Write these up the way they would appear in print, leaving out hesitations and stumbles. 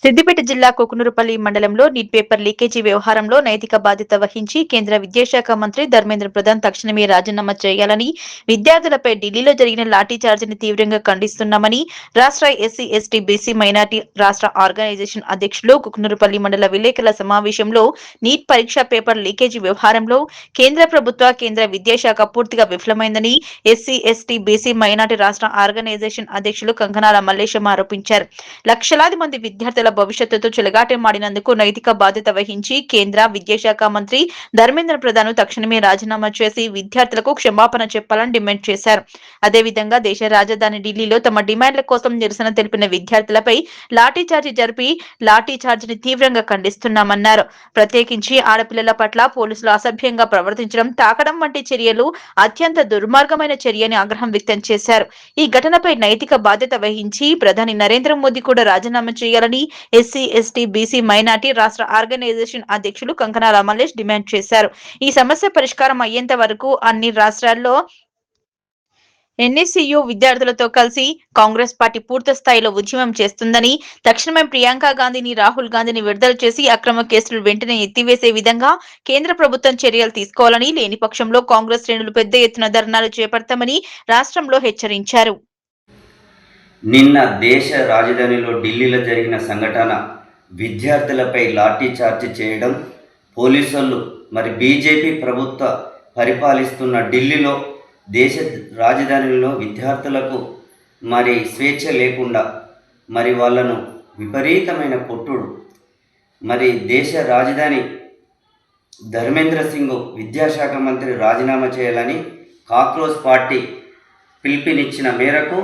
సిద్దిపేట జిల్లా కుకునూరుపల్లి మండలంలో neat paper leakage వ్యవహారంలో నైతిక బాధ్యత వహించి కేంద్ర విద్యాశాఖ మంత్రి ధర్మేంద్ర ప్రధాన్ తక్షణమే రాజీనామా చేయాలని, విద్యార్థులపై ఢిల్లీలో జరిగిన లాఠీచార్జిని తీవ్రంగా ఖండిస్తున్నామని రాష్ట్ర ఎస్సీ, ఎస్టీ, బీసీ, మైనార్టీ రాష్ట్ర ఆర్గనైజేషన్ అధ్యక్షులు కుకునూరుపల్లి మండల విలేకరుల సమావేశంలో నీట్ పరీక్ష పేపర్ లీకేజీ వ్యవహారంలో కేంద్ర విద్యాశాఖ పూర్తిగా విఫలమైందని ఎస్సీ, ఎస్టీ, బీసీ, మైనార్టీ రాష్ట్ర ఆర్గనైజేషన్ అధ్యక్షులు కంకనాల మల్లేశం ఆరోపించారు. లక్షలాది మంది విద్యార్థుల భవిష్యత్తుతో చెలగాటమాడినందుకు నైతిక బాధ్యత వహించి కేంద్ర విద్యాశాఖ మంత్రి ధర్మేంద్ర ప్రధాన్ తక్షణమే రాజీనామా చేసి విద్యార్థులకు క్షమాపణ చెప్పాలని డిమాండ్ చేశారు. అదేవిధంగా దేశ రాజధాని ఢిల్లీలో తమ డిమాండ్ల కోసం నిరసన తెలిపిన విద్యార్థులపై లాఠీచార్జి జరిపి లాఠీచార్జిని తీవ్రంగా ఖండిస్తున్నామన్నారు. ప్రత్యేకించి ఆడపిల్లల పట్ల పోలీసులు అసభ్యంగా ప్రవర్తించడం, తాకడం వంటి చర్యలు అత్యంత దుర్మార్గమైన చర్యని ఆగ్రహం వ్యక్తం చేశారు. ఈ ఘటనపై నైతిక బాధ్యత వహించి ప్రధాని నరేంద్ర మోదీ కూడా రాజీనామా చేయాలని ఎస్సీ, ఎస్టీ, బీసీ, మైనార్టీ రాష్ట్ర ఆర్గనైజేషన్ అధ్యక్షులు కంకనాల మల్లేష్ డిమాండ్ చేశారు. ఈ సమస్య పరిష్కారం అయ్యేంత వరకు అన్ని రాష్ట్రాల్లో ఎన్ఎస్యుయు విద్యార్థులతో కలిసి కాంగ్రెస్ పార్టీ పూర్తి స్థాయిలో ఉద్యమం చేస్తుందని, తక్షణమే ప్రియాంక గాంధీని, రాహుల్ గాంధీని విడుదల చేసి అక్రమ కేసులు వెంటనే ఎత్తివేసే విధంగా కేంద్ర ప్రభుత్వం చర్యలు తీసుకోవాలని, లేని పక్షంలో కాంగ్రెస్ శ్రేణులు పెద్ద ఎత్తున ధర్నాలు చేపడతామని రాష్ట్రంలో హెచ్చరించారు. నిన్న దేశ రాజధానిలో ఢిల్లీలో జరిగిన సంఘటన విద్యార్థులపై లాఠీ చార్జ్ చేయడం, పోలీసులు మరి బీజేపీ ప్రభుత్వ పరిపాలిస్తున్న ఢిల్లీలో దేశ రాజధానిలో విద్యార్థులకు మరి స్వేచ్ఛ లేకుండా మరి వాళ్ళను విపరీతమైన కొట్టుడు. మరి దేశ రాజధాని ధర్మేంద్ర సింగ్ విద్యాశాఖ మంత్రి రాజీనామా చేయాలని కాక్రోచ్ పార్టీ పిలుపునిచ్చిన మేరకు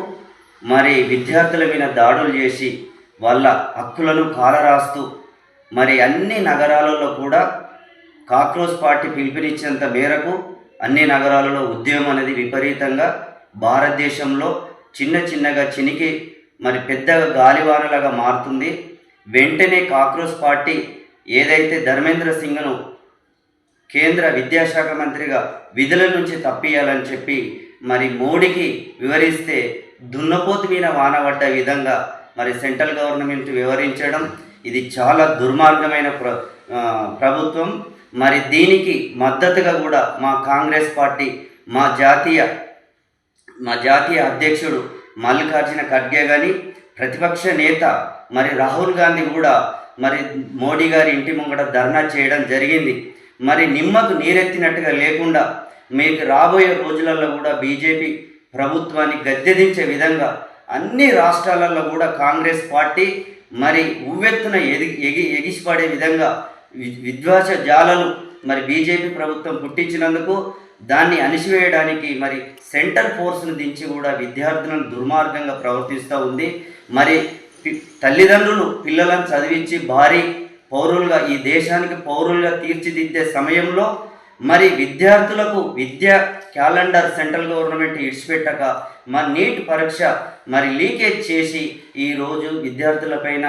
మరి విద్యార్థుల మీద దాడులు చేసి వాళ్ళ హక్కులను కాలరాస్తూ మరి అన్ని నగరాలలో కూడా కాక్రోచ్ పార్టీ పిలుపునిచ్చినంత మేరకు అన్ని నగరాలలో ఉద్యమం అనేది విపరీతంగా భారతదేశంలో చిన్నగా చినికి మరి పెద్దగా గాలివానలాగా మారుతుంది. వెంటనే కాక్రోచ్ పార్టీ ఏదైతే ధర్మేంద్ర సింగ్ను కేంద్ర విద్యాశాఖ మంత్రిగా విధుల నుంచి తప్పియాలని చెప్పి మరి మోడీకి వివరిస్తే దున్నపోతు మీద వానబడ్డ విధంగా మరి సెంట్రల్ గవర్నమెంట్ వివరించడం, ఇది చాలా దుర్మార్గమైన ప్రభుత్వం. మరి దీనికి మద్దతుగా కూడా మా కాంగ్రెస్ పార్టీ, మా జాతీయ అధ్యక్షుడు మల్లికార్జున ఖర్గే కానీ, ప్రతిపక్ష నేత మరి రాహుల్ గాంధీ కూడా మరి మోడీ గారి ఇంటి ముంగట ధర్నా చేయడం జరిగింది. మరి నిమ్మకు నీరెత్తినట్టుగా లేకుండా మీకు రాబోయే రోజులలో కూడా బీజేపీ ప్రభుత్వాన్ని గద్దెదించే విధంగా అన్ని రాష్ట్రాలలో కూడా కాంగ్రెస్ పార్టీ మరి ఉవ్వెత్తున ఎగిసిపడే విధంగా విద్వేష జాలలు మరి బీజేపీ ప్రభుత్వం పుట్టించినందుకు దాన్ని అణిచివేయడానికి మరి సెంటర్ ఫోర్స్ను దించి కూడా విద్యార్థులను దుర్మార్గంగా ప్రవర్తిస్తూ ఉంది. మరి తల్లిదండ్రులు పిల్లలను చదివించి భారీ పౌరులుగా, ఈ దేశానికి పౌరులుగా తీర్చిదిద్దే సమయంలో మరి విద్యార్థులకు విద్యా క్యాలెండర్ సెంట్రల్ గవర్నమెంట్ ఇడిచిపెట్టక మరి నీట్ పరీక్ష మరి లీకేజ్ చేసి ఈరోజు విద్యార్థులపైన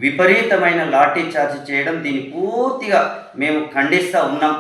విపరీతమైన లాఠీ చార్జ్ చేయడం, దీన్ని పూర్తిగా మేము ఖండిస్తూ ఉన్నాం.